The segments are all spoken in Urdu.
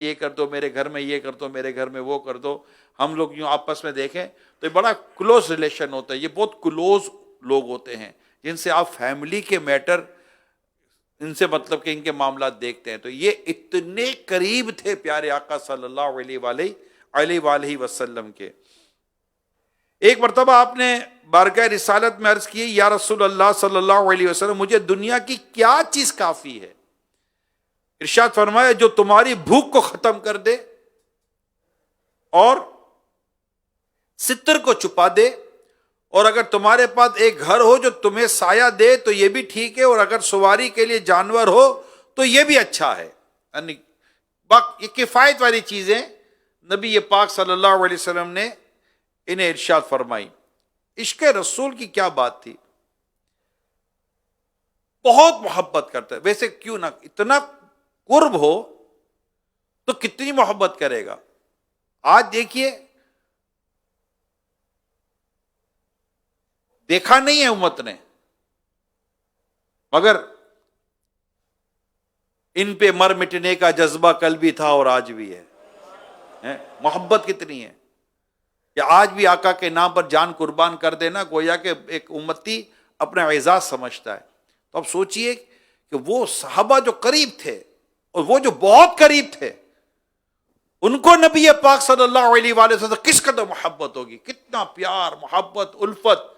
یہ کر دو میرے گھر میں، یہ کر دو میرے گھر میں، وہ کر دو. ہم لوگ یوں آپس میں دیکھیں تو یہ بڑا کلوز ریلیشن ہوتا ہے. یہ بہت کلوز لوگ ہوتے ہیں جن سے آپ فیملی کے میٹر، ان سے مطلب کہ ان کے معاملات دیکھتے ہیں. تو یہ اتنے قریب تھے پیارے آقا صلی اللہ علیہ وآلہ وسلم کے. ایک مرتبہ آپ نے بارگاہ رسالت میں عرض کی، یا رسول اللہ صلی اللہ علیہ وسلم، مجھے دنیا کی کیا چیز کافی ہے؟ ارشاد فرمایا، جو تمہاری بھوک کو ختم کر دے اور ستر کو چھپا دے، اور اگر تمہارے پاس ایک گھر ہو جو تمہیں سایہ دے تو یہ بھی ٹھیک ہے، اور اگر سواری کے لیے جانور ہو تو یہ بھی اچھا ہے. یعنی یہ کفایت والی چیزیں نبی پاک صلی اللہ علیہ وسلم نے انہیں ارشاد فرمائی. عشق رسول کی کیا بات تھی، بہت محبت کرتا ہے. ویسے کیوں نہ، اتنا قرب ہو تو کتنی محبت کرے گا. آج دیکھیے، دیکھا نہیں ہے امت نے، مگر ان پہ مر مٹنے کا جذبہ کل بھی تھا اور آج بھی ہے. محبت کتنی ہے کہ آج بھی آقا کے نام پر جان قربان کر دینا گویا کہ ایک امتی اپنا اعزاز سمجھتا ہے. تو اب سوچئے کہ وہ صحابہ جو قریب تھے اور وہ جو بہت قریب تھے، ان کو نبی پاک صلی اللہ علیہ وآلہ وسلم کس قدر محبت ہوگی، کتنا پیار، محبت، الفت.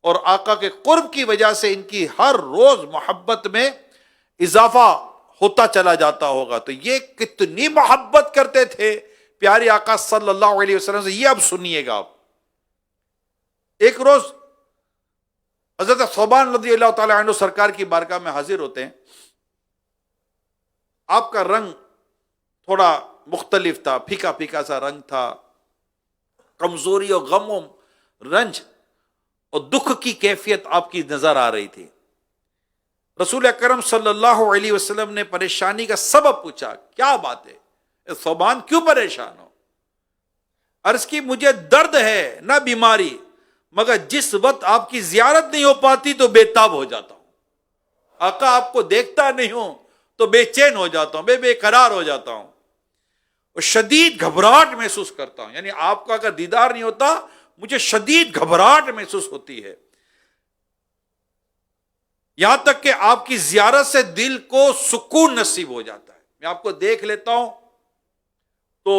اور آقا کے قرب کی وجہ سے ان کی ہر روز محبت میں اضافہ ہوتا چلا جاتا ہوگا. تو یہ کتنی محبت کرتے تھے پیارے آقا صلی اللہ علیہ وسلم سے. یہ اب سنیے گا آپ. ایک روز حضرت ثوبان رضی اللہ تعالی عنہ سرکار کی بارگاہ میں حاضر ہوتے ہیں. آپ کا رنگ تھوڑا مختلف تھا، پھیکا پھیکا سا رنگ تھا. کمزوری اور غم و رنج اور دکھ کی کیفیت آپ کی نظر آ رہی تھی. رسول اکرم صلی اللہ علیہ وسلم نے پریشانی کا سبب پوچھا، کیا بات ہے ثوبان، کیوں پریشان ہو؟ عرض کی، مجھے درد ہے نہ بیماری، مگر جس وقت آپ کی زیارت نہیں ہو پاتی تو بے تاب ہو جاتا ہوں. آقا آپ کو دیکھتا نہیں ہوں تو بے چین ہو جاتا ہوں، بے قرار ہو جاتا ہوں اور شدید گھبراہٹ محسوس کرتا ہوں. یعنی آپ کا اگر دیدار نہیں ہوتا مجھے شدید گھبراہٹ محسوس ہوتی ہے، یہاں تک کہ آپ کی زیارت سے دل کو سکون نصیب ہو جاتا ہے. میں آپ کو دیکھ لیتا ہوں تو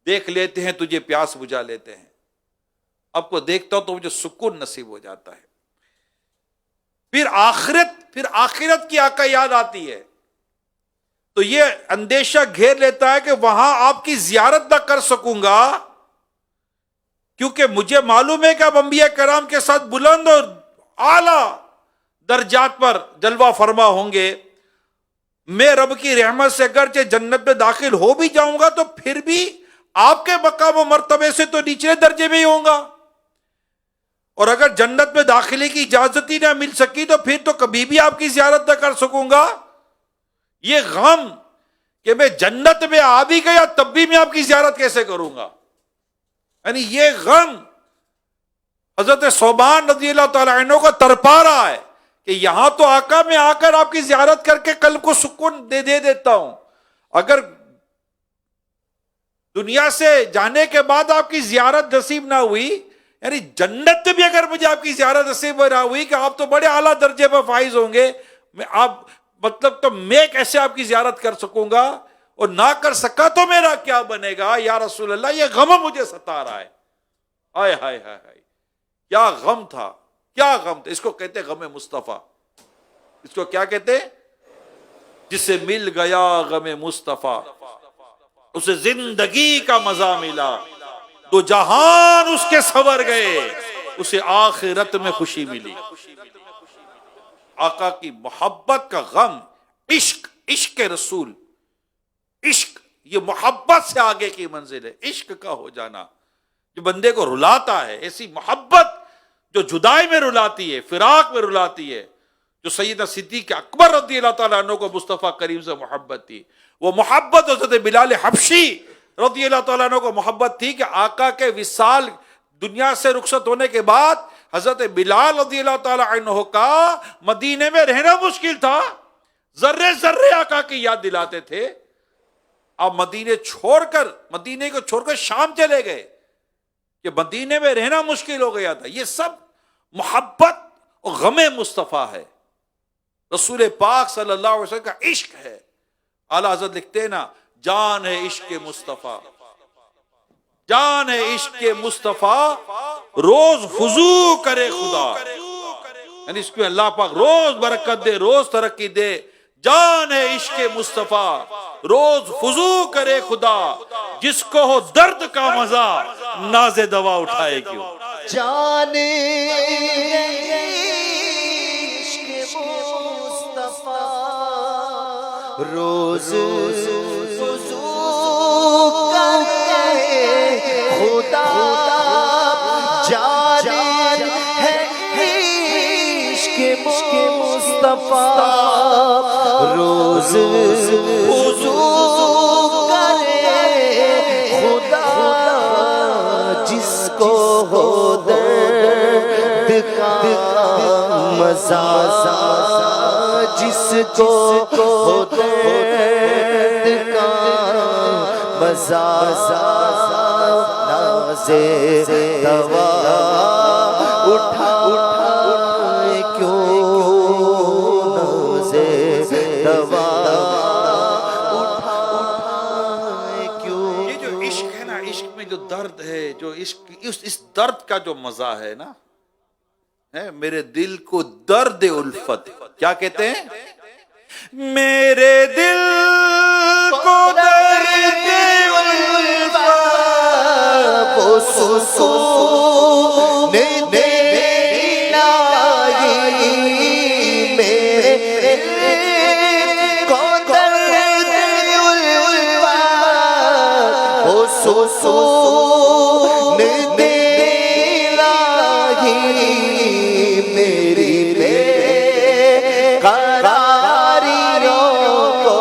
دیکھ لیتے ہیں تجھے پیاس بجھا لیتے ہیں، آپ کو دیکھتا ہوں تو مجھے سکون نصیب ہو جاتا ہے. پھر آخرت کی آقا یاد آتی ہے تو یہ اندیشہ گھیر لیتا ہے کہ وہاں آپ کی زیارت نہ کر سکوں گا، کیونکہ مجھے معلوم ہے کہ اب انبیاء کرام کے ساتھ بلند اور اعلیٰ درجات پر جلوہ فرما ہوں گے. میں رب کی رحمت سے اگرچہ جنت میں داخل ہو بھی جاؤں گا تو پھر بھی آپ کے مقام و مرتبے سے تو نچلے درجے میں ہی ہوں گا، اور اگر جنت میں داخلے کی اجازت ہی نہ مل سکی تو پھر تو کبھی بھی آپ کی زیارت نہ کر سکوں گا. یہ غم کہ میں جنت میں آ بھی گیا تب بھی میں آپ کی زیارت کیسے کروں گا، یعنی یہ غم حضرت ثوبان رضی اللہ تعالی عنہ کو تڑپا رہا ہے کہ یہاں تو آقا میں آ کر آپ کی زیارت کر کے قلب کو سکون دے دیتا ہوں، اگر دنیا سے جانے کے بعد آپ کی زیارت نصیب نہ ہوئی، یعنی جنت بھی اگر مجھے آپ کی زیارت نصیب نہ ہوئی کہ آپ تو بڑے اعلیٰ درجے پر فائز ہوں گے، میں آپ مطلب تو میں کیسے آپ کی زیارت کر سکوں گا، اور نہ کر سکا تو میرا کیا بنے گا یا رسول اللہ. یہ غم مجھے ستا رہا ہے. ہائے ہائے ہائے ہائے، کیا غم تھا، کیا غم تھا. اس کو کہتے غم مصطفیٰ. اس کو کیا کہتے؟ جسے مل گیا غم مصطفیٰ اسے زندگی کا مزہ ملا، دو جہان اس کے سنور گئے اسے آخرت میں خوشی ملی. آقا کی محبت کا غم، عشق رسول، عشق یہ محبت سے آگے کی منزل ہے. عشق کا ہو جانا جو بندے کو رلاتا ہے، ایسی محبت جو جدائی میں رلاتی ہے، فراق میں رلاتی ہے. جو سیدنا صدیق اکبر رضی اللہ تعالیٰ عنہ کو مصطفیٰ کریم سے محبت تھی، وہ محبت حضرت بلال حبشی رضی اللہ تعالیٰ عنہ کو محبت تھی کہ آقا کے وصال دنیا سے رخصت ہونے کے بعد حضرت بلال رضی اللہ تعالیٰ عنہ کا مدینے میں رہنا مشکل تھا. ذرے ذرے آقا کی یاد دلاتے تھے. آپ مدینے کو چھوڑ کر شام چلے گئے کہ مدینے میں رہنا مشکل ہو گیا تھا. یہ سب محبت اور غم مصطفیٰ ہے، رسول پاک صلی اللہ علیہ وسلم کا عشق ہے. اعلیٰ حضرت لکھتے ہیں نا، جان ہے عشق مصطفیٰ، جان ہے عشق مصطفیٰ، روز وضو کرے خدا. یعنی اس کو اللہ پاک روز برکت دے، روز ترقی دے. جان ہے عشق مصطفیٰ، روز وضو کرے خدا، جس کو ہو درد کا مزہ ناز دوا اٹھائے کیوں. جان عشق مصطفیٰ، روز وضو کرے خدا. جان ہے عشق مصطفیٰ، روز وضو کرے خدا، جس کو ہو درد کا مزہ، جس کو ہو درد کا مزہ، ناز دوا اٹھائے کیوں، ناز دوا اٹھائے کیوں. یہ جو عشق ہے نا، عشق میں جو درد ہے، جو عشق اس درد کا جو مزہ ہے نا، میرے دل کو درد الفت. کیا کہتے ہیں؟ میرے دل کو درد الفت وہ سکون دلائی، میرے کو درد الفت وہ سکون دلائی، میری بے قراریوں کو،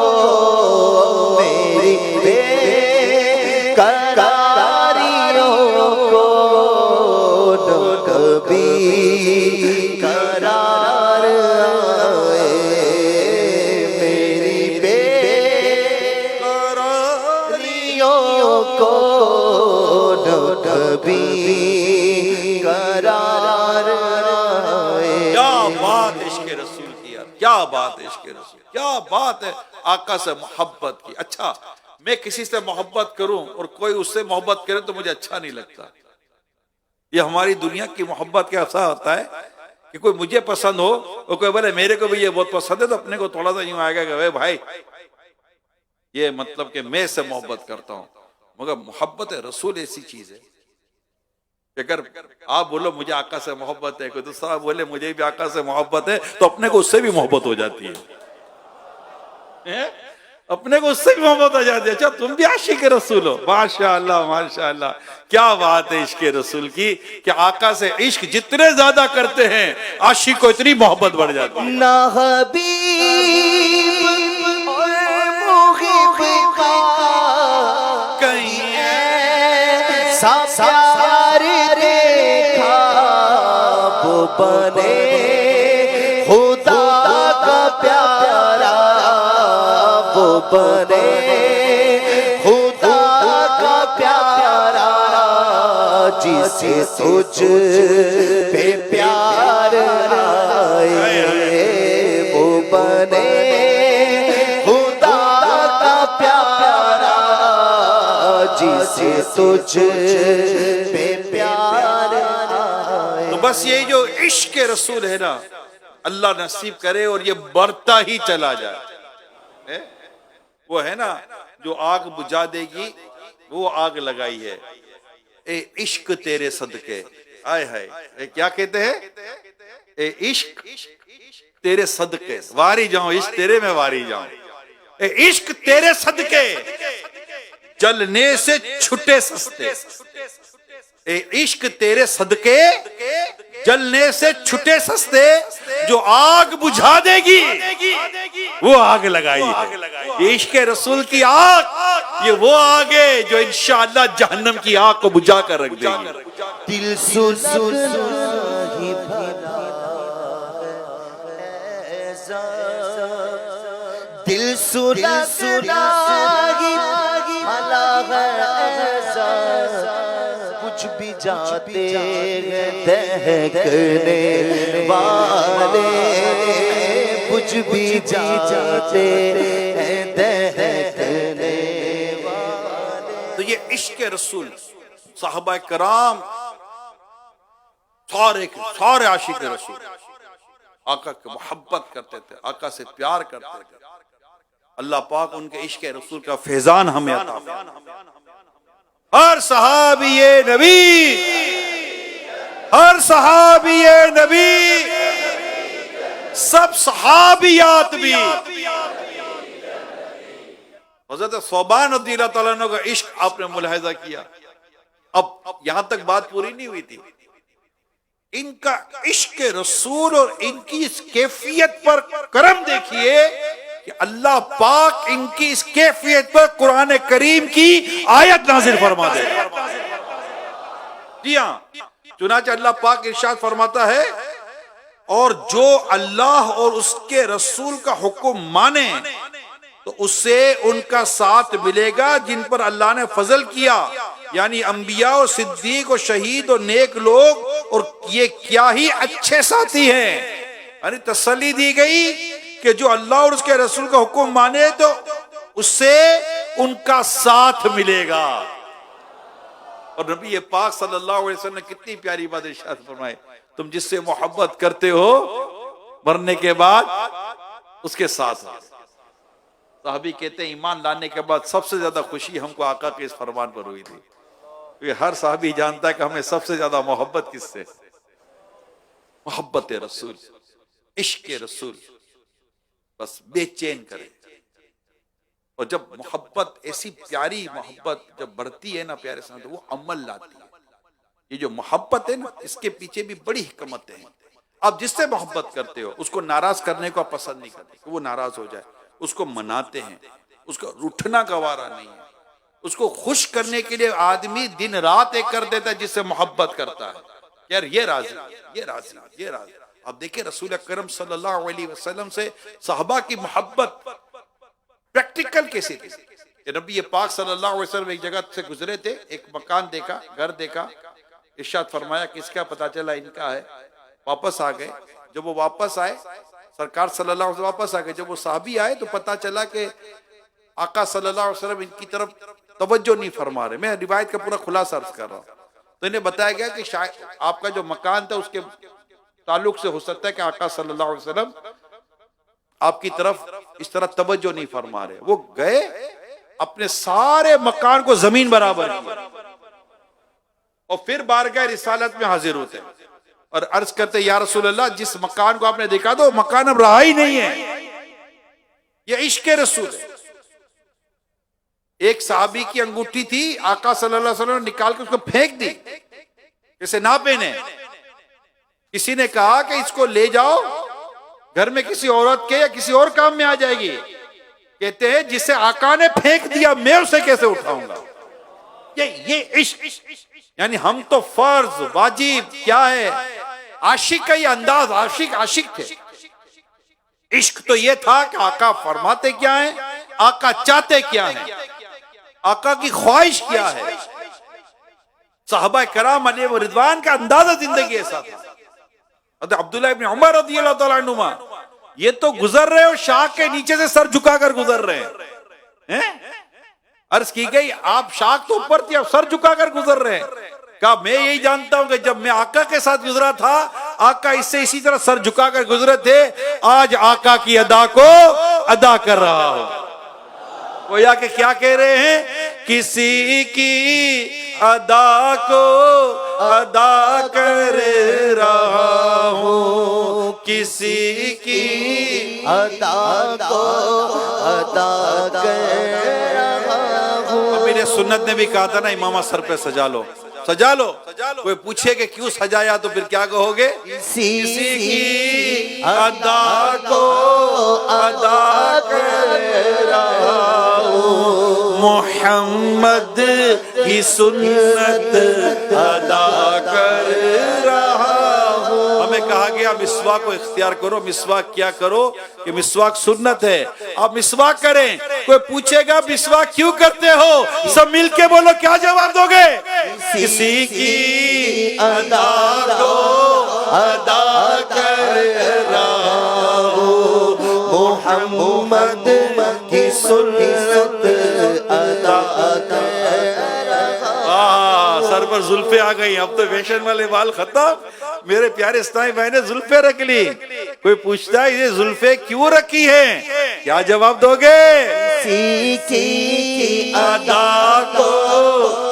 میری بے قراریوں کو کبھی قرار آئے، میری بے قراریوں کو کبھی قرار آئے. کیا بات عشق رسول کی یار، کیا بات عشق رسول، کیا بات ہے آقا سے محبت کی. اچھا میں کسی سے محبت کروں اور کوئی اس سے محبت کرے تو مجھے اچھا نہیں لگتا. یہ ہماری دنیا کی محبت کا ایسا ہوتا ہے کہ کوئی مجھے پسند ہو اور کوئی بولے میرے کو بھی یہ بہت پسند ہے، تو اپنے کو تھوڑا سا یوں آئے گا کہ بھائی یہ مطلب کہ میں سے محبت کرتا ہوں. مگر محبت رسول ایسی چیز ہے کہ اگر آپ بولو مجھے آقا سے محبت ہے، کوئی دوسرا بولے مجھے بھی آقا سے محبت ہے، تو اپنے کو اس سے بھی محبت ہو جاتی ہے، اپنے کو اس سے بھی محبت ہو جاتی ہے. اچھا تم بھی عاشق رسول ہو، ماشاءاللہ ماشاءاللہ. کیا بات ہے عشق رسول کی کہ آقا سے عشق جتنے زیادہ کرتے ہیں عاشق کو اتنی محبت بڑھ جاتی ہے. نہ حبیب اور محب کا کہیں ایسا پیار دیکھا، وہ بنے خدا کا پیارا، وہ بنے خدا کا پیارا، جسے تجھ پہ پیار آئے، وہ بنے خدا کا پیارا، جسے تجھ پہ پیار آئے. تو بس یہ جو عشق رسول ہے نا، اللہ نصیب کرے اور یہ بڑھتا ہی چلا جائے. وہ ہے نا جو آگ بجھا دے گی، وہ آگ لگائی ہے. اے عشق تیرے صدقے، آئے ہائے کیا کہتے ہیں؟ اے عشق تیرے صدقے واری جاؤں، عشق تیرے میں واری جاؤں. اے عشق تیرے صدقے جلنے سے چھٹے سستے. اے عشق تیرے صدقے جلنے سے چھٹے سستے، جو آگ بجھا دے گی وہ آگ لگائی ہے. یہ عشق رسول کی آگ، یہ وہ آگ ہے جو انشاءاللہ جہنم کی آگ کو بجھا کر رکھ دے گی. دل سنا ہی بھلا ہے، دل سنا ہی بھی جاتے ہیں دہکنے والے، کچھ بھی جاتے ہیں دہکنے والے۔ تو یہ عشق رسول، صحابہ کرام سارے عاشق رسول آقا کی محبت کرتے تھے، آقا سے پیار کرتے تھے۔ اللہ پاک ان کے عشق رسول کا فیضان ہمیں عطا فرمائے۔ ہر صحابی نبی، ہر صحابی نبی، سب صحابیات بھی، حضرت صوبان رضی اللہ تعالیٰ عنہ کا عشق آپ نے ملاحظہ کیا۔ اب یہاں تک بات پوری نہیں ہوئی تھی، ان کا عشق رسول اور ان کی اس کیفیت پر کرم دیکھیے کہ اللہ پاک ان کی اس کیفیت پر قرآن کریم کی آیت نازل فرما دے۔ جی ہاں، چنانچہ اللہ پاک ارشاد فرماتا ہے، اور جو اللہ اور اس کے رسول کا حکم مانے تو اس سے ان کا ساتھ ملے گا جن پر اللہ نے فضل کیا، یعنی انبیاء اور صدیق اور شہید اور نیک لوگ، اور یہ کیا ہی اچھے ساتھی ہیں۔ یعنی تسلی دی گئی کہ جو اللہ اور اس کے رسول کا حکم مانے تو اس سے ان کا ساتھ ملے گا۔ اور نبی پاک صلی اللہ علیہ وسلم نے کتنی پیاری بات ارشاد فرمائی، تم جس سے محبت کرتے ہو مرنے کے بعد اس کے ساتھ ہو۔ صحابی کہتے ہیں ایمان لانے کے بعد سب سے زیادہ خوشی ہم کو آقا کے اس فرمان پر ہوئی تھی، کیونکہ ہر صحابی جانتا ہے کہ ہمیں سب سے زیادہ محبت کس سے؟ محبت رسول، عشق رسول، بس بے چین کرے۔ اور جب محبت ایسی پیاری محبت جب بڑھتی ہے نا پیارے ساتھ، تو وہ عمل لاتی ہے۔ یہ جو محبت ہے نا، اس کے پیچھے بھی بڑی حکمتیں ہیں۔ آپ جس سے محبت کرتے ہو اس کو ناراض کرنے کو آپ پسند نہیں کرتے کہ وہ ناراض ہو جائے، اس کو مناتے ہیں، اس کو روٹھنا گوارا نہیں ہے۔ اس کو خوش کرنے کے لیے آدمی دن رات ایک کر دیتا ہے جس سے محبت کرتا ہے، یار یہ راضی، یہ راضی، یہ راضی۔ آپ دیکھیں رسول اکرم صلی اللہ علیہ وسلم سے صحابہ کی محبت پریکٹیکل کیسے تھی کہ نبی پاک صلی اللہ علیہ وسلم ایک جگہ سے گزرے تھے، ایک مکان دیکھا، گھر دیکھا، ارشاد فرمایا کس کا؟ پتا چلا ان کا ہے۔ واپس آ گئے۔ جب وہ واپس آئے، سرکار صلی اللہ علیہ وسلم واپس آ گئے، جب وہ صحابی آئے تو پتا چلا کہ آقا صلی اللہ علیہ وسلم ان کی طرف توجہ نہیں فرما رہے۔ میں روایت کا پورا خلاصہ عرض کر رہا ہوں۔ تو انہیں بتایا گیا کہ شاید آپ کا جو مکان تھا اس کے تعلق سے ہو سکتا ہے کہ آقا صلی اللہ علیہ وسلم آپ کی طرف اس طرح توجہ نہیں فرما رہے۔ وہ گئے، اپنے سارے مکان کو زمین برابر کیا اور پھر بارگاہ رسالت میں حاضر ہوتے ہیں اور عرض کرتے یا رسول اللہ جس مکان کو آپ نے دیکھا تو مکان اب رہا ہی نہیں ہے۔ یہ عشق رسول ہے۔ ایک صحابی کی انگوٹھی تھی، آقا صلی اللہ علیہ وسلم نے نکال کے اس کو پھینک دی، اسے نہ پہنے۔ کسی نے کہا کہ اس کو لے جاؤ گھر میں کسی عورت کے یا کسی اور کام میں آ جائے گی۔ کہتے ہیں جسے آقا نے پھینک دیا میں اسے کیسے اٹھاؤں گا؟ یہ عشق، یعنی ہم تو فرض واجب کیا ہے، عاشق کا یہ انداز، عاشق تھے۔ عشق تو یہ تھا کہ آقا فرماتے کیا ہیں، آقا چاہتے کیا ہیں، آقا کی خواہش کیا ہے۔ صحابہ کرام علیہ رضوان کا اندازہ زندگی ایسا تھا۔ عبداللہ ابن عمر رضی اللہ تعالیٰ عنہما یہ تو گزر رہے اور شاخ کے نیچے سے سر جھکا کر گزر رہے ہیں۔ عرض کی گئی آپ شاخ تو اوپر تھی، سر جھکا کر گزر رہے ہیں۔ کہا میں یہی جانتا ہوں کہ جب میں آقا کے ساتھ گزرا تھا آقا اس سے اسی طرح سر جھکا کر گزرے تھے، آج آقا کی ادا کو ادا کر رہا ہوں۔ گویا کہ کیا کہہ رہے ہیں، کسی کی ادا کو ادا کر رہا ہوں، کسی کی ادا کو ادا کر رہا ہوں۔ امیر سنت نے بھی کہا تھا نا امامہ سر پہ سجا لو، سجا لو۔ کوئی پوچھے کہ کیوں سجایا تو پھر کیا کہو گے، کسی کی ادا کو ادا کر رہا ہوں، محمد کی سنت ادا کر رہا ہوں۔ ہمیں کہا گیا مسواک کو اختیار کرو. مسواک کیا کرو کہ مسواک سنت ہے, آپ مسواک کریں. کوئی پوچھے گا مسواک کیوں کرتے ہو, سب مل کے بولو, کیا جواب دو گے؟ کسی کی ادا کو ادا کر رہا ہوں, محمد کی سنت ادا کر سر پر زلفیں آ گئی. اب تو فیشن والے بال ختم. میرے پیارے اسلامی بھائی نے زلفیں رکھ لی. کوئی پوچھتا ہے یہ زلفیں کیوں رکھی ہیں, کیا جواب دو گے؟ کسی کی ادا کو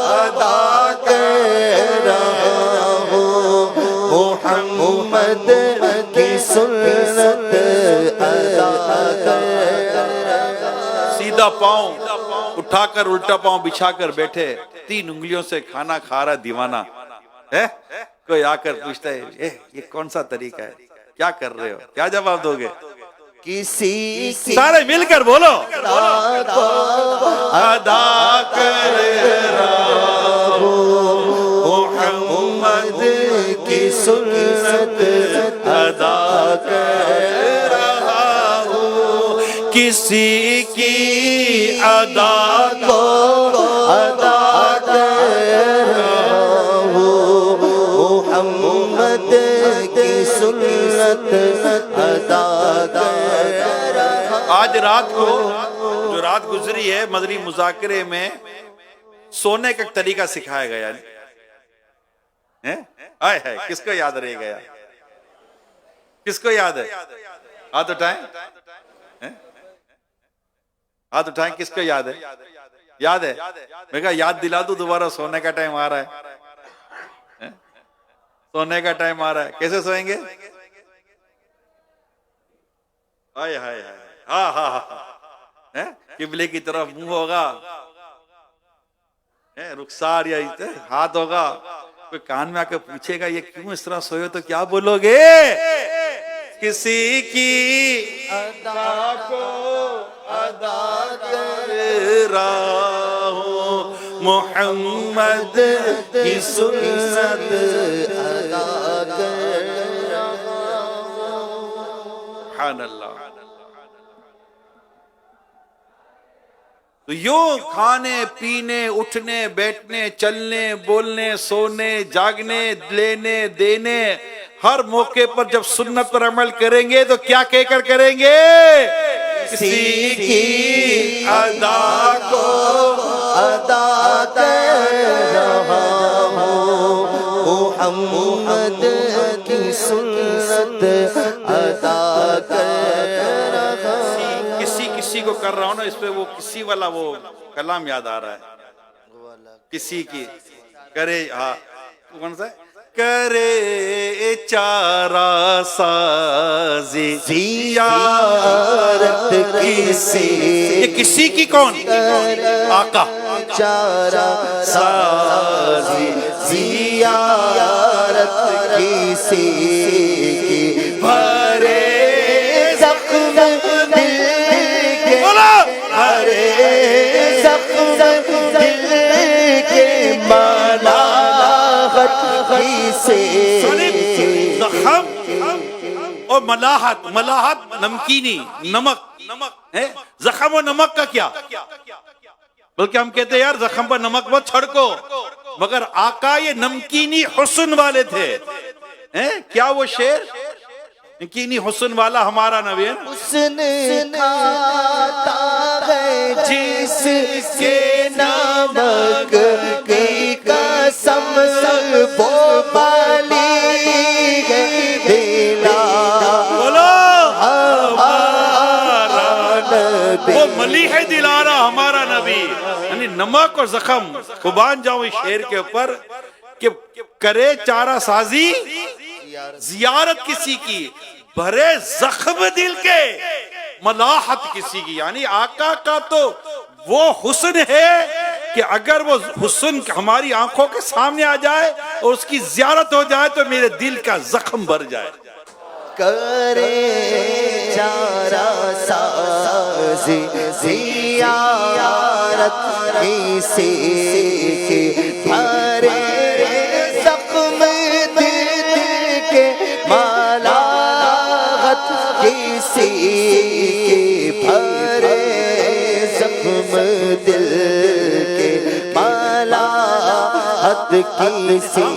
ادا کر رہا ہوں, محمد کی سنت ادا کر رہا ہوں. سیدھا پاؤں اٹھا کر الٹا پاؤں بچھا کر بیٹھے, 3 انگلیوں سے کھانا کھا رہا دیوانہ ہے. کوئی آ کر پوچھتا ہے یہ کون سا طریقہ ہے, کیا کر رہے ہو, کیا جواب دو گے؟ کسی سارے مل کر بولو, کو ادا کر رہا ہوں, محمد کی سنت ادا کر رہا ہوں. کسی کی ادا کو ادا کر رہا ہوں, محمد کی سنت ادا کر رہا ہوں. آج رات کو جو رات گزری ہے مدنی مذاکرے میں سونے کا طریقہ سکھایا گیا ہے. آئے ہے, کس کو یاد رہ گیا, کس کو یاد ہے؟ ہاتھ اٹھائیں, ہاتھ اٹھائیں, کس کو یاد ہے؟ یاد ہے؟ میں کہا یاد دلا دوں دوبارہ, سونے کا ٹائم آ رہا ہے, سونے کا ٹائم آ رہا ہے. کیسے سوئیں گے؟ ہائے ہائے ہائے, ہاں ہاں ہاں, قبلے کی طرف منہ ہوگا, رخسار یا ہاتھ ہوگا. کوئی کان میں آ کے پوچھے گا یہ کیوں اس طرح سوئے تو کیا بولو گے؟ کسی کی ادا کو ادا کر رہا ہوں, محمد کی سنت ادا کر رہا ہوں. سبحان اللہ. تو یوں کھانے پینے اٹھنے بیٹھنے چلنے بولنے سونے جاگنے لینے دینے ہر موقع پر جب سنت پر عمل کریں گے تو کیا کہہ کر کریں گے؟ کسی کی ادا کو ادا کر رہا ہوں, محمد کی سنت ادا کر رہا ہوں. کسی کو کر رہا ہوں نا, اس پہ وہ کسی والا وہ کلام یاد آ رہا ہے. کسی کی کرے, ہاں کون سا ہے؟ کرے چارہ سازی زیارت کسی, یہ کسی کی کون؟ آقا. چارہ سازی زیارت کسی کی, بھرے زخم دل کے, بھرے زخم دل کے, ملاحت کسی زخم اور ملاحت. ملاحت نمکینی, نمک ہے. زخم و نمک کا کیا؟ بلکہ ہم کہتے ہیں یار زخم پر نمک مت چھڑکو, مگر آقا یہ نمکینی حسن والے تھے. کیا وہ شعر نمکینی حسن والا ہمارا نبی ہے. حسن کھاتا ہے جس کے نمک کی قسم, وہ بالی ہے دلا ہمارا نبی, وہ ملیح دلارا ہمارا نبی. یعنی نمک اور زخم قربان جاؤں اس شعر کے اوپر کہ کرے چارہ سازی زیارت کسی کی, بھرے زخم دل کے, ملاحت کسی کی. یعنی آقا کا تو وہ حسن ہے کہ اگر وہ حسن ہماری آنکھوں کے سامنے آ جائے اور اس کی زیارت ہو جائے تو میرے دل کا زخم بھر جائے. کرے چارہ سازی زیارت کسی کی, بھرے زخم دل کے, مالا دل کے ملاحت کسی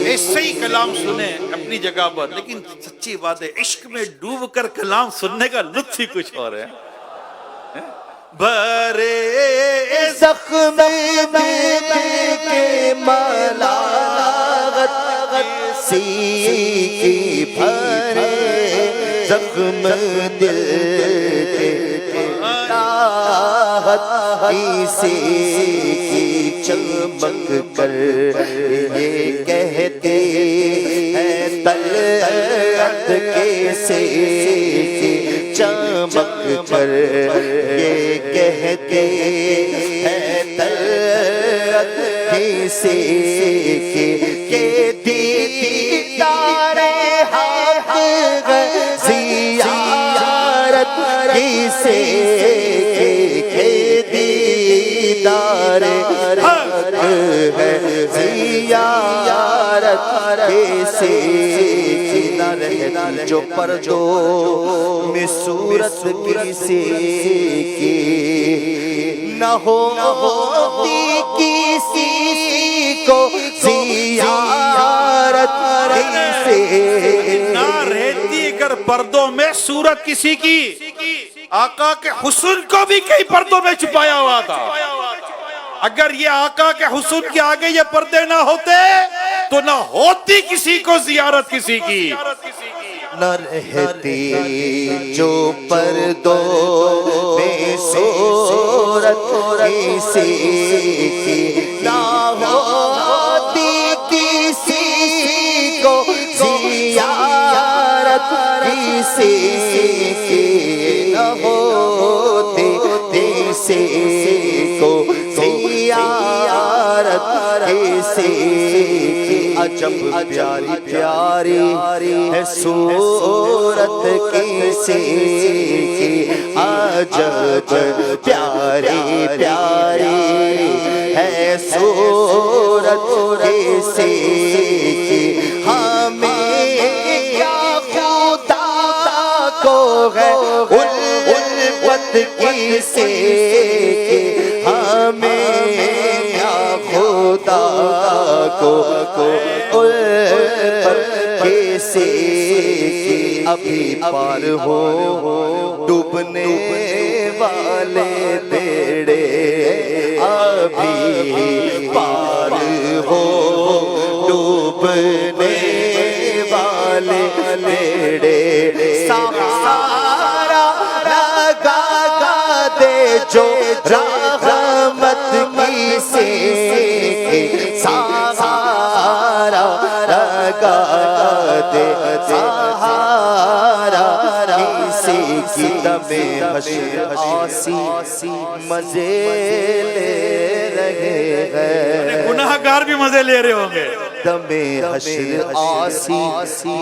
ایسے ہی کلام سنیں اپنی جگہ پر، لیکن سچی بات ہے عشق میں ڈوب کر کلام سننے کا لطف ہی کچھ اور ہے۔ بھرے زخم دل کے ملاحت کسی کی بھرے زخم دل کے ملاحت کسی کی چمک کر یہ کہتے ہیں طلعت کیسے کی چمک کر یہ کہتے ہیں طلعت کیسے کی کہ دیدار حق زیارت کیسے کہ دیدار حق ہے زیارت کیسے نہ رہتی جو پردوں میں صورت کسی کی نہ ہوتی کسی کو زیارت کیسے نہ رہتی اگر پردوں میں صورت کسی کی، آقا کے حسن کو بھی کئی پردوں میں چھپایا ہوا تھا۔ اگر یہ آقا کے حسن کے آگے یہ پردے نہ ہوتے تو نہ ہوتی کسی کو زیارت کسی کی۔ نہ رہتی جو پردوں میں صورت کسی کی نہ ہوتی کسی کو زیارت کسی کی نہ ہوتی کسی کو زیارت کسی کی عجب پیاری پیاری ہے صورت کسی کی عجب پیاری پیاری ہے صورت کسی کی ہمیں کیا خدا کو ہے الفت کسی کی ہمیں کیا خدا کو الفت کسی کی ابھی پار ہو ڈوبنے والے بیڑے ابھی پار ہو ڈوبنے والے بیڑے سہارا لگا دے جو رحمت کسی کی سہارا لگا دے سہارا کسی کی دم حشر آسی مزے لے رہے ہیں، گناہ گار بھی مزے لے رہے ہوں گے۔ دم حشر آسی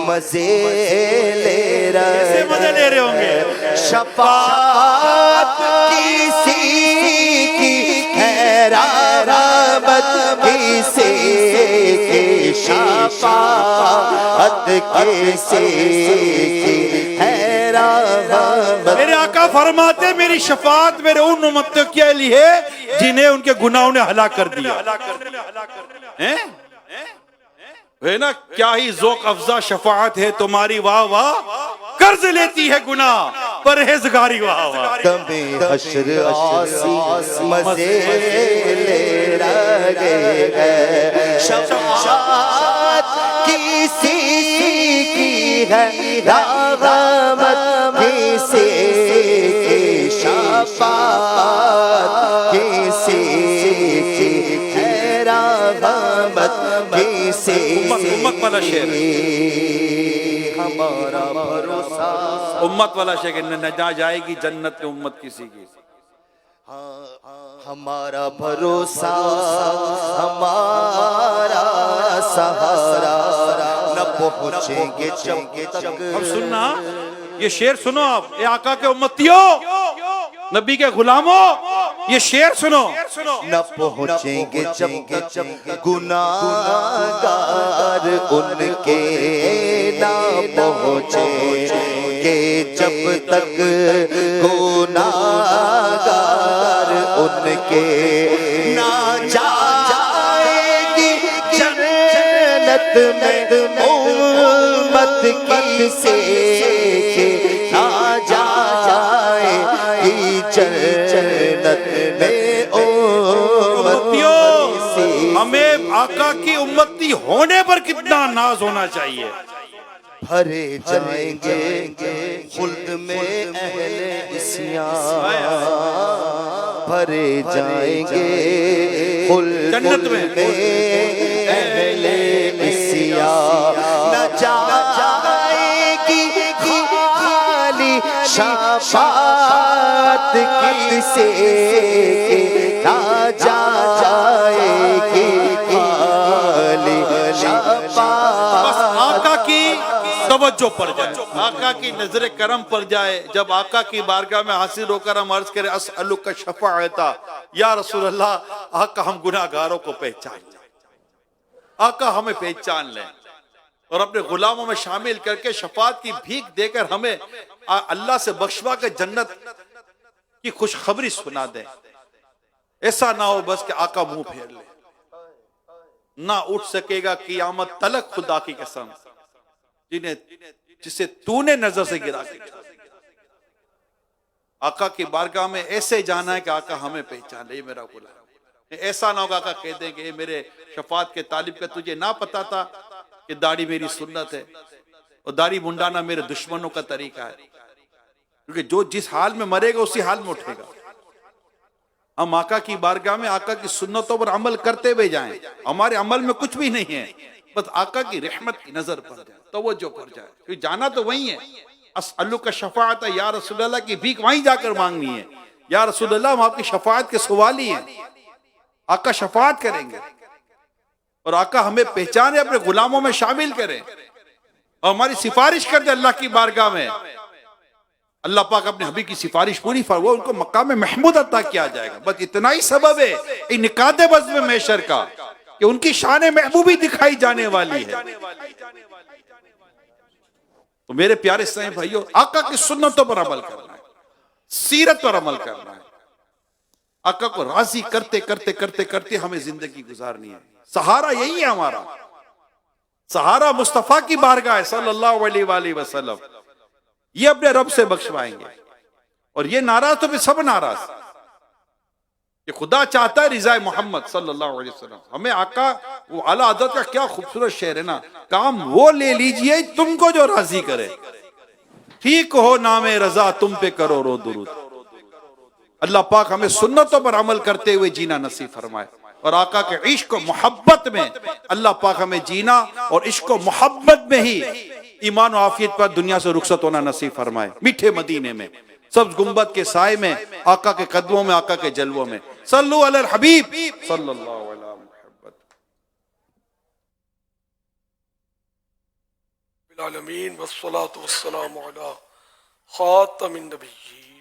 مزے لے رہے ہوں گے۔ شفاعت کسی کی ہے رحمت کسی کی شفاعت کسی کی ہے رحمت۔ میرے آقا فرماتے میری شفاعت میرے ان امتوں کے لیے جنہیں ان کے گناہوں نے ہلاک کر دیا ہے نا۔ کیا ہی ذوق افزا شفاعت ہے تمہاری، واہ واہ قرض لیتی ہے گناہ پرہیزگاری، واہ واہ۔ دم حشر آسی مزے لے رہے ہیں، شفاعت کسی کی ہے رحمت کسی کی شفاعت کسی کی ہے رحمت کسی امت والا شعر، ہمارا بھروسہ امت والا شعر کہ نہ جائے گی جنت میں امت کسی کی۔ ہمارا بھروسہ ہمارا سہارا نہ پہنچیں گے جب تک۔ اب سننا یہ شعر سنو آپ، اے آقا کے امتیوں، نبی کے غلاموں، یہ شعر سنو۔ نہ پہنچیں گے جب گناہگار ان کے نہ پہنچیں گے جب تک گناہگار ان کے نہ جائے گی جنت میں امت کی سے نہ جائے گی جنت میں ہمیں آقا کی امتی ہونے پر کتنا ناز ہونا چاہیے. بھرے جائیں گے خلد میں اہل عصیان، بھرے جائیں گے خلد میں اہل عصیان، نہ جائے گی خالی شفاعت کی سے نہ جائے گی خالی شفاعت. بس آقا کی توجہ پر جائے، آقا کی نظر کرم پر جائے. جب آقا کی بارگاہ میں حاضر ہو کر ہم عرض کریں اسألک شفاعتا یا رسول اللہ، آقا ہم گناہگاروں کو پہچان لیں، آقا ہمیں پہچان لیں اور اپنے غلاموں میں شامل کر کے شفاعت کی بھیک دے کر ہمیں اللہ سے بخشوا کے جنت کی خوشخبری سنا دیں. ایسا نہ ہو بس کہ آقا منہ پھیر لے، نہ اٹھ سکے گا قیامت تلک خدا کی قسم جسے تو نے نظر سے گرا کے. آقا کی بارگاہ میں ایسے جانا ہے کہ آقا ہمیں پہچان لے، یہ میرا غلام. ایسا نہ ہوگا آقا کہہ دیں کہ میرے شفاعت کے طالب کا تجھے نہ پتا تھا کہ داڑھی میری سنت ہے اور داڑھی منڈانا میرے دشمنوں کا طریقہ ہے. کیونکہ جو جس حال میں مرے گا اسی حال میں اٹھے گا. ہم آقا کی بارگاہ میں آقا کی سنتوں پر عمل کرتے ہوئے جائیں. ہمارے عمل میں کچھ بھی نہیں ہے، بس آقا کی رحمت کی نظر پر جائے، توجہ پر جائے. کیونکہ جانا تو وہی ہے. اسألک شفاعت یا رسول اللہ کی بھیک وہیں جا کر مانگنی ہے. یا رسول اللہ ہم آپ کی شفاعت کے سوالی ہیں. آقا شفاعت کریں گے اور آقا ہمیں پہچانے، اپنے غلاموں میں شامل کریں اور ہماری سفارش کر دے اللہ کی بارگاہ میں. اللہ پاک اپنے حبیب کی سفارش پوری فرمائے، ان کو مقام محمود عطا کیا جائے گا. بس اتنا ہی سبب ہے انعقاد بزم محشر کا کہ ان کی شان محبوبی دکھائی جانے والی ہے. تو میرے پیارے اسلامی بھائیو، آقا کی سنتوں پر عمل کرنا ہے، سیرت پر عمل کرنا ہے. آقا کو راضی کرتے کرتے کرتے کرتے ہمیں زندگی گزارنی ہے. سہارا یہی ہے ہمارا، سہارا مصطفیٰ کی بارگاہ ہے صلی اللہ علیہ وآلہ وسلم. یہ اپنے رب سے بخشوائیں گے. اور یہ ناراض تو پھر سب ناراض. کہ خدا چاہتا ہے رضا محمد صلی اللہ علیہ وسلم. ہمیں آقا وہ اعلیٰ حضرت کا کیا خوبصورت شعر ہے نا، کام وہ لے لیجئے تم کو جو راضی کرے، ٹھیک ہو نام رضا تم پہ کرو رو درود. اللہ پاک ہمیں سنتوں پر عمل کرتے ہوئے جینا نصیب فرمائے اور آقا کے عشق و محبت میں اللہ پاک ہمیں جینا اور عشق و محبت میں ہی ایمان و عافیت پر دنیا سے رخصت ہونا نصیب فرمائے. میٹھے مدینے میں سبز گنبد کے سائے میں آقا کے قدموں میں آقا کے جلووں میں صلو علی الحبیب صلی اللہ علیہ محمد. العالمین والصلاة والسلام علی خاتم النبیین.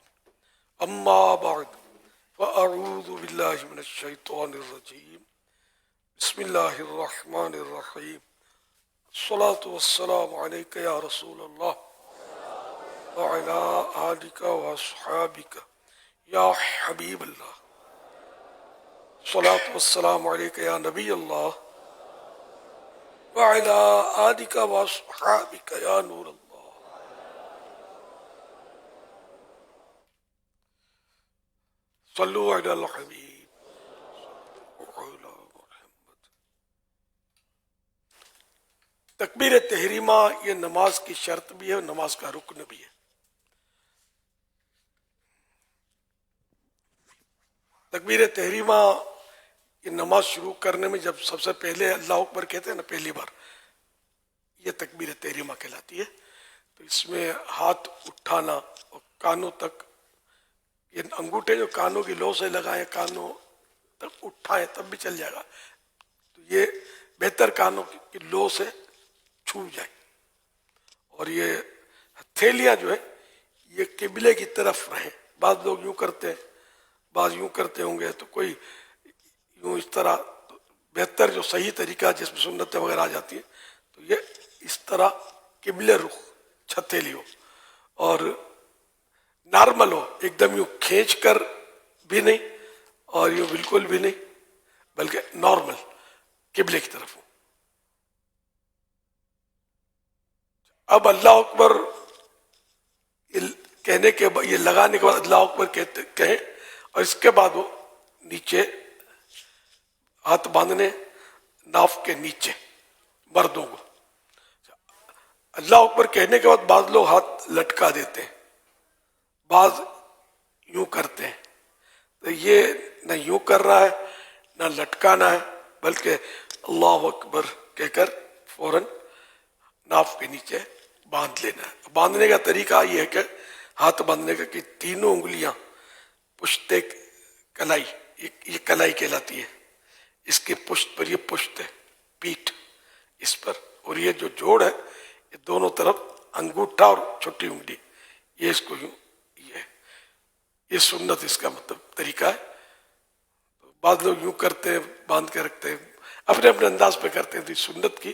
اما بعد فاعوذ باللہ من الشیطان الرجیم. بسم اللہ الرحمن الرحیم. الصلاة والسلام علیک یا رسول اللہ وعلی آلک واصحابک یا حبیب اللہ. الصلاة والسلام علیک یا نبی اللہ وعلی آلک واصحابک یا نور اللہ. صلو علی الحبیب. تکبیر تحریمہ یہ نماز کی شرط بھی ہے اور نماز کا رکن بھی ہے. تکبیر تحریمہ یہ نماز شروع کرنے میں جب سب سے پہلے اللہ اکبر کہتے ہیں نا پہلی بار، یہ تکبیر تحریمہ کہلاتی ہے. تو اس میں ہاتھ اٹھانا اور کانوں تک، یہ انگوٹھے جو کانوں کی لو سے لگائیں کانوں تک اٹھائیں تب بھی چل جائے گا. تو یہ بہتر کانوں کی لو سے چھو جائے. اور یہ ہتھیلیاں جو ہے یہ قبلے کی طرف رہیں. بعض لوگ یوں کرتے ہیں، بعض یوں کرتے ہوں گے، تو کوئی یوں اس طرح. بہتر جو صحیح طریقہ جس میں سنتیں وغیرہ آ جاتی ہیں تو یہ اس طرح قبلے رخ ہتھیلی ہو اور نارمل ہو، ایک دم یوں کھینچ کر بھی نہیں اور یہ بالکل بھی نہیں بلکہ نارمل قبلے کی طرف ہوں. اب اللہ اکبر کہنے کے بعد، یہ لگانے کے بعد اللہ اکبر کہیں، اور اس کے بعد وہ نیچے ہاتھ باندھنے ناف کے نیچے مردوں کو. اللہ اکبر کہنے کے بعد بعض لوگ ہاتھ لٹکا دیتے ہیں، بعض یوں کرتے ہیں. تو یہ نہ یوں کر رہا ہے نہ لٹکانا ہے، بلکہ اللہ اکبر کہہ کر فوراً ناف کے نیچے باندھ لینا ہے. باندھنے کا طریقہ یہ ہے کہ ہاتھ باندھنے کا کہ تینوں انگلیاں پشت کلائی، یہ کلائی کہلاتی ہے، اس کی پشت پر، یہ پشت ہے پیٹھ اس پر، اور یہ جو جوڑ ہے یہ دونوں طرف انگوٹھا اور چھوٹی انگلی، یہ اس کو یوں، یہ سنت اس کا مطلب طریقہ ہے. بعض لوگ یوں کرتے ہیں، باندھ کے رکھتے ہیں، اپنے اپنے انداز پہ کرتے ہیں. تو سنت کی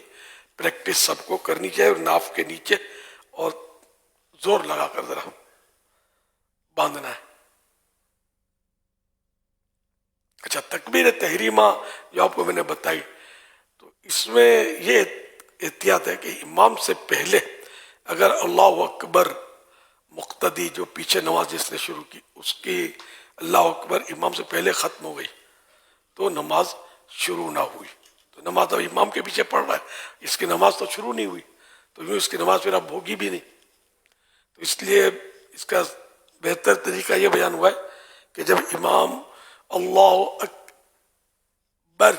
پریکٹس سب کو کرنی چاہیے، اور ناف کے نیچے اور زور لگا کر ذرا باندھنا ہے. اچھا، تکبیر تحریمہ جو آپ کو میں نے بتائی، تو اس میں یہ احتیاط ہے کہ امام سے پہلے اگر اللہ اکبر مقتدی جو پیچھے نماز جس نے شروع کی، اس کی اللہ اکبر امام سے پہلے ختم ہو گئی تو نماز شروع نہ ہوئی، تو نماز اب امام کے پیچھے پڑھ رہا ہے، اس کی نماز تو شروع نہیں ہوئی، تو یوں اس کی نماز پھر اب ہوگی بھی نہیں. تو اس لیے اس کا بہتر طریقہ یہ بیان ہوا ہے کہ جب امام اللہ اکبر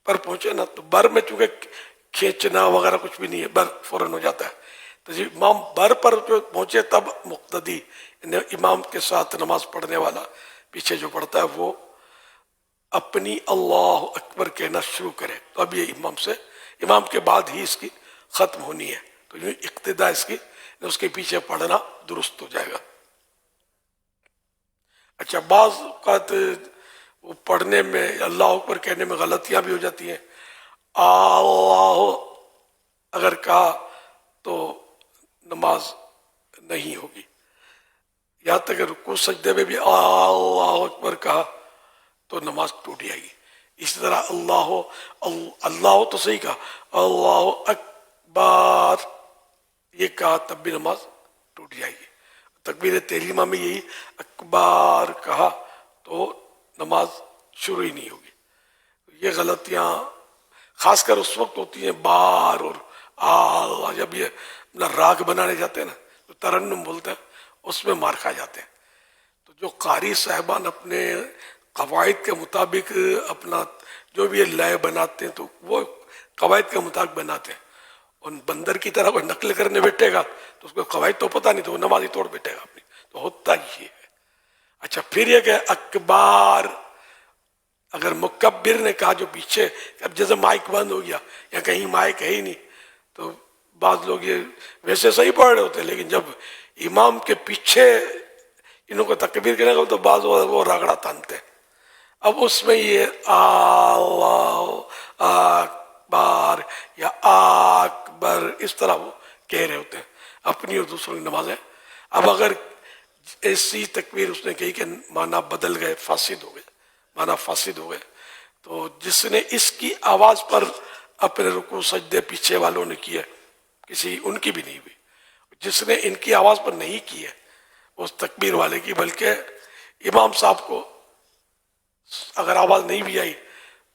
پر پہنچے نا، تو بر میں چونکہ کھینچنا وغیرہ کچھ بھی نہیں ہے، بر فوراً ہو جاتا ہے. تو جب امام بر پر جو پہنچے تب مقتدی، امام کے ساتھ نماز پڑھنے والا پیچھے جو پڑھتا ہے، وہ اپنی اللہ اکبر کہنا شروع کرے. تو اب یہ امام کے بعد ہی اس کی ختم ہونی ہے، تو یوں اقتدا اس کے پیچھے پڑھنا درست ہو جائے گا. اچھا، بعض اوقات وہ پڑھنے میں، اللہ اکبر کہنے میں غلطیاں بھی ہو جاتی ہیں. اللہ اگر کہا تو نماز نہیں ہوگی، یہاں تک کہ رکوع سجدے میں بھی اللہ اکبر کہا تو نماز ٹوٹ جائے گی. اسی طرح اللہ تو صحیح کہا، اللہ اکبر یہ کہا تب بھی نماز ٹوٹ جائے گی. تکبیر تحریمہ میں یہی اکبار کہا تو نماز شروع ہی نہیں ہوگی. یہ غلطیاں خاص کر اس وقت ہوتی ہیں بار اور جب یہ راگ بنانے جاتے ہیں نا، تو ترنم بولتے ہیں، اس میں مار کھا جاتے ہیں. تو جو قاری صاحبان اپنے قواعد کے مطابق اپنا جو بھی لئے بناتے ہیں تو وہ قواعد کے مطابق بناتے ہیں. ان بندر کی طرح کوئی نقل کرنے بیٹھے گا تو اس کو قواعد تو پتہ نہیں، تو وہ نماز ہی توڑ بیٹھے گا اپنی. تو ہوتا ہی ہے. اچھا، پھر یہ کہ اکبار اگر مکبر نے کہا جو پیچھے، اب جیسے مائک بند ہو گیا یا کہیں مائک ہے ہی نہیں، تو بعض لوگ یہ ویسے صحیح پڑھ رہے ہوتے ہیں، لیکن جب امام کے پیچھے انہوں کو تکبیر کرنے کا تو بعض وہ رگڑا تانتے ہیں. اب اس میں یہ اللہ اکبر یا اکبر اس طرح وہ کہہ رہے ہوتے ہیں اپنی اور دوسروں کی نمازیں. اب اگر ایسی تکبیر اس نے کہی کہ معنی بدل گئے، فاسد ہو گئے، معنی فاسد ہو گئے، تو جس نے اس کی آواز پر اپنے رکوع سجدے پیچھے والوں نے کیے، کسی ان کی بھی نہیں ہوئی. جس نے ان کی آواز پر نہیں کی ہے اس تکبیر والے کی، بلکہ امام صاحب کو اگر آواز نہیں بھی آئی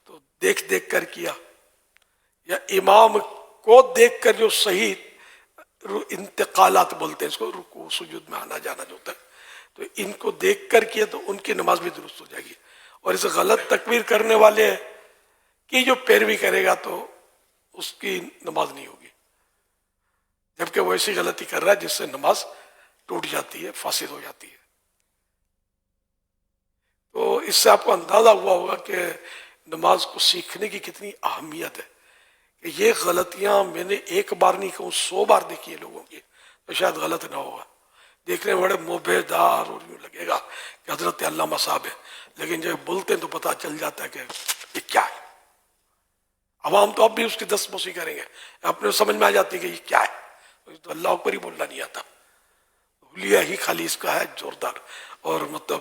تو دیکھ کر کیا، یا امام کو دیکھ کر جو صحیح انتقالات بولتے ہیں اس کو، رکوع سجود میں آنا جانا جو ہوتا ہے، تو ان کو دیکھ کر کیا تو ان کی نماز بھی درست ہو جائے گی. اور اس غلط تکبیر کرنے والے کی جو پیروی کرے گا تو اس کی نماز نہیں ہوگی، جبکہ وہ ایسی غلطی کر رہا ہے جس سے نماز ٹوٹ جاتی ہے، فاسد ہو جاتی ہے. تو اس سے آپ کو اندازہ ہوا ہوگا کہ نماز کو سیکھنے کی کتنی اہمیت ہے. کہ یہ غلطیاں میں نے ایک بار نہیں کہوں 100 بار دیکھی ہے لوگوں کی، تو شاید غلط نہ ہوگا. دیکھنے میں بڑے موبے دار اور یوں لگے گا کہ حضرت علامہ صاحب ہے، لیکن جب بولتے ہیں تو پتہ چل جاتا ہے کہ یہ کیا ہے. عوام تو اب بھی اس کی دستموسی کریں گے، اپنے سمجھ میں آ جاتی ہے کہ یہ کیا ہے، تو اللہ اکبر ہی بولنا نہیں آتا، حلیہ ہی خالی اس کا ہے زوردار، اور مطلب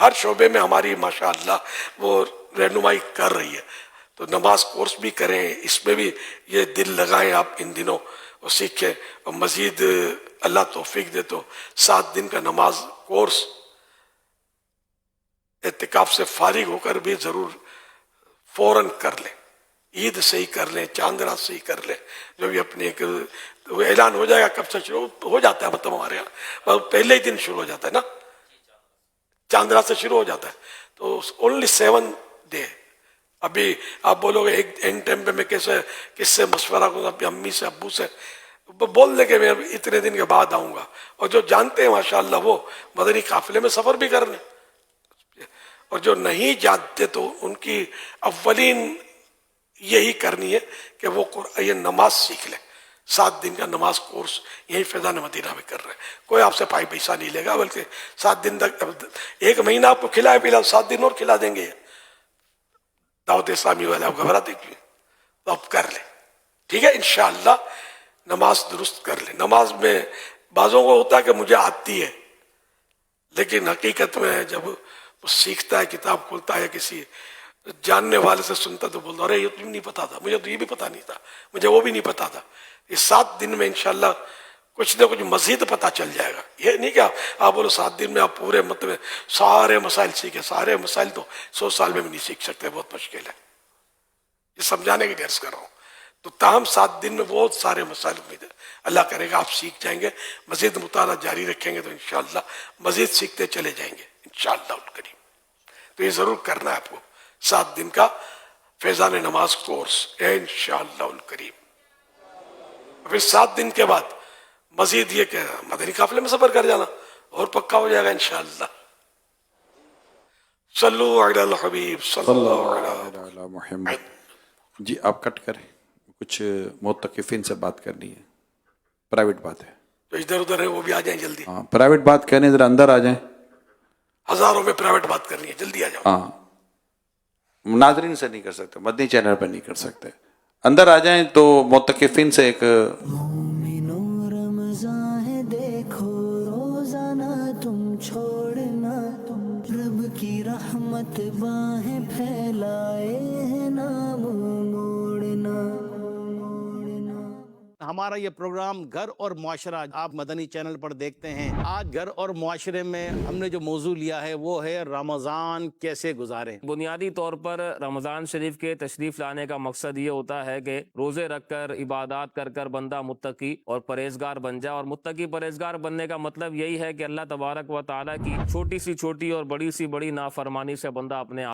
ہر شعبے میں ہماری ماشاءاللہ وہ رہنمائی کر رہی ہے. تو نماز کورس بھی کریں, اس میں بھی یہ دل لگائیں آپ ان دنوں اور سیکھیں, اور مزید اللہ توفیق دے تو 7 دن کا نماز کورس اعتکاف سے فارغ ہو کر بھی ضرور فوراً کر لیں. عید سے ہی کر لیں, چاند رات سے ہی کر لیں, جو بھی اپنے ایک وہ اعلان ہو جائے گا کب سے شروع ہو جاتا ہے, مطلب ہمارے یہاں پہلے ہی دن شروع ہو جاتا ہے نا, چاند رات سے شروع ہو جاتا ہے. تو اونلی 7 ڈے. ابھی آپ بولو گے ایک اینڈ ٹائم پہ میں کس سے مشورہ کروں, اپنی امی سے ابو سے بول دے کہ میں اتنے دن کے بعد آؤں گا. اور جو جانتے ہیں ماشاءاللہ وہ مدنی قافلے میں سفر بھی کر لیں, اور جو نہیں جانتے تو ان کی اولین یہی کرنی ہے کہ وہ یہ نماز سیکھ لیں. 7 دن کا نماز کورس یہی فیضان مدینہ میں کر رہے ہیں. کوئی آپ سے پائی پیسہ نہیں لے گا, بلکہ 7 دن تک 1 مہینہ آپ کو کھلائے پلا, 7 دن اور کھلا دیں گے. دعوت اسلامی والے آپ گھبراتے کیوں, تو آپ کر لیں. ٹھیک ہے, انشاءاللہ نماز درست کر لیں. نماز میں بعضوں کو ہوتا ہے کہ مجھے آتی ہے, لیکن حقیقت میں جب وہ سیکھتا ہے, کتاب کھولتا ہے, کسی جاننے والے سے سنتا تو بولتا ارے یہ تو نہیں پتا تھا, مجھے تو یہ بھی پتا نہیں تھا, مجھے وہ بھی نہیں پتا تھا. یہ 7 دن میں انشاءاللہ کچھ نہ کچھ مزید پتا چل جائے گا. یہ نہیں کہ آپ بولو 7 دن میں آپ پورے مطلب سارے مسائل سیکھیں. سارے مسائل تو 100 سال میں بھی نہیں سیکھ سکتے, بہت مشکل ہے. یہ سمجھانے کی غرض کر رہا ہوں. تو تاہم 7 دن میں بہت سارے مسائل امید ہے اللہ کرے گا آپ سیکھ جائیں گے. مزید مطالعہ جاری رکھیں گے تو انشاءاللہ مزید سیکھتے چلے جائیں گے انشاءاللہ الکریم. تو یہ ضرور کرنا ہے آپ کو 7 دن کا فیضان نماز کورس انشاءاللہ الکریم. پھر 7 دن کے بعد مزید یہ کہ مدنی قافلے میں سفر کر جانا اور پکا ہو جائے گا انشاءاللہ. صلو علی الحبیب صلی اللہ علیہ محمد. جی آپ کٹ کریں, کچھ معتکفین سے بات کرنی ہے, پرائیویٹ بات ہے. جو ادھر ادھر ہے وہ بھی آ جائیں جلدی. ہاں پرائیویٹ بات کریں, ذرا اندر آ جائیں. ہزاروں میں پرائیویٹ بات کرنی ہے, جلدی آ جاؤ. ہاں ناظرین سے نہیں کر سکتے, مدنی چینل پر نہیں کر سکتے. اندر آ جائیں تو معتکفین سے ایک مومنوں رمضان ہے دیکھو روزانہ تم چھوڑنا, تم رب کی رحمت باہیں پھیلائے ہیں نام موڑنا. ہمارا یہ پروگرام گھر اور معاشرہ آپ مدنی چینل پر دیکھتے ہیں. آج گھر اور معاشرے میں ہم نے جو موضوع لیا ہے وہ ہے رمضان کیسے گزاریں. بنیادی طور پر رمضان شریف کے تشریف لانے کا مقصد یہ ہوتا ہے کہ روزے رکھ کر عبادات کر کر بندہ متقی اور پرہیزگار بن جائے. اور متقی پرہیزگار بننے کا مطلب یہی ہے کہ اللہ تبارک و تعالیٰ کی چھوٹی سی چھوٹی اور بڑی سی بڑی نافرمانی سے بندہ اپنے